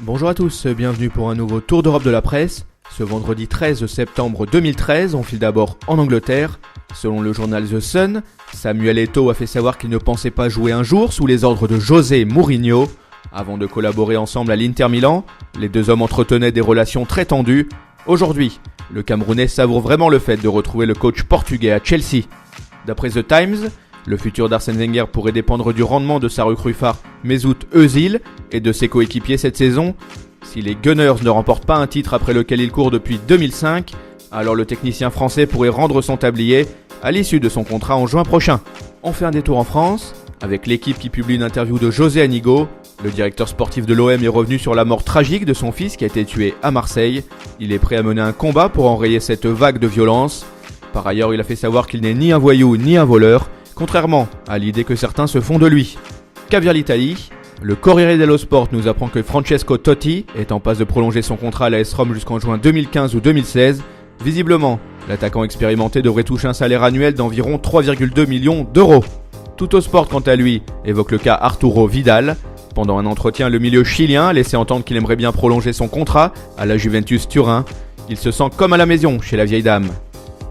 Bonjour à tous, bienvenue pour un nouveau tour d'Europe de la presse. Ce vendredi 13 septembre 2013, on file d'abord en Angleterre. Selon le journal The Sun, Samuel Eto'o a fait savoir qu'il ne pensait pas jouer un jour sous les ordres de José Mourinho. Avant de collaborer ensemble à l'Inter Milan, les deux hommes entretenaient des relations très tendues. Aujourd'hui, le Camerounais savoure vraiment le fait de retrouver le coach portugais à Chelsea. D'après The Times, le futur d'Arsène Wenger pourrait dépendre du rendement de sa recrue phare Mesut Özil et de ses coéquipiers cette saison. Si les Gunners ne remportent pas un titre après lequel ils courent depuis 2005, alors le technicien français pourrait rendre son tablier à l'issue de son contrat en juin prochain. On fait un détour en France, avec l'équipe qui publie une interview de José Anigo. Le directeur sportif de l'OM est revenu sur la mort tragique de son fils qui a été tué à Marseille. Il est prêt à mener un combat pour enrayer cette vague de violence. Par ailleurs, il a fait savoir qu'il n'est ni un voyou ni un voleur, contrairement à l'idée que certains se font de lui. Caviar l'Italie, le Corriere dello Sport nous apprend que Francesco Totti est en passe de prolonger son contrat à l'AS Rome jusqu'en juin 2015 ou 2016. Visiblement, l'attaquant expérimenté devrait toucher un salaire annuel d'environ 3,2 millions d'euros. Tuttosport, quant à lui, évoque le cas Arturo Vidal. Pendant un entretien, le milieu chilien a laissé entendre qu'il aimerait bien prolonger son contrat à la Juventus Turin. Il se sent comme à la maison chez la vieille dame.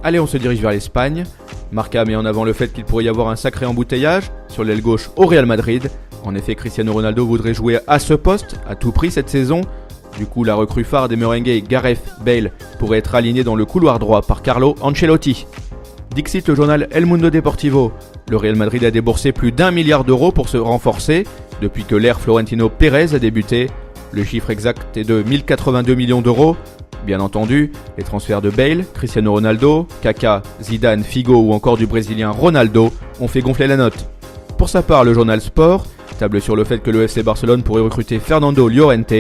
Allez, on se dirige vers l'Espagne. Marca met en avant le fait qu'il pourrait y avoir un sacré embouteillage sur l'aile gauche au Real Madrid. En effet, Cristiano Ronaldo voudrait jouer à ce poste à tout prix cette saison. Du coup, la recrue phare des Merengues, Gareth Bale, pourrait être alignée dans le couloir droit par Carlo Ancelotti. Dixit le journal El Mundo Deportivo. Le Real Madrid a déboursé plus d'1 milliard d'euros pour se renforcer depuis que l'ère Florentino Pérez a débuté. Le chiffre exact est de 1082 millions d'euros. Bien entendu, les transferts de Bale, Cristiano Ronaldo, Kaká, Zidane, Figo ou encore du Brésilien Ronaldo ont fait gonfler la note. Pour sa part, le journal Sport table sur le fait que le FC Barcelone pourrait recruter Fernando Llorente.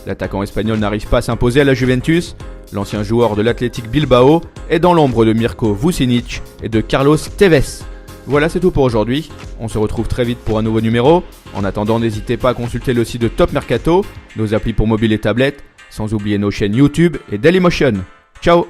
L'attaquant espagnol n'arrive pas à s'imposer à la Juventus. L'ancien joueur de l'Athletic Bilbao est dans l'ombre de Mirko Vucinic et de Carlos Tevez. Voilà, c'est tout pour aujourd'hui. On se retrouve très vite pour un nouveau numéro. En attendant, n'hésitez pas à consulter le site de Top Mercato, nos applis pour mobile et tablette, sans oublier nos chaînes YouTube et Dailymotion. Ciao!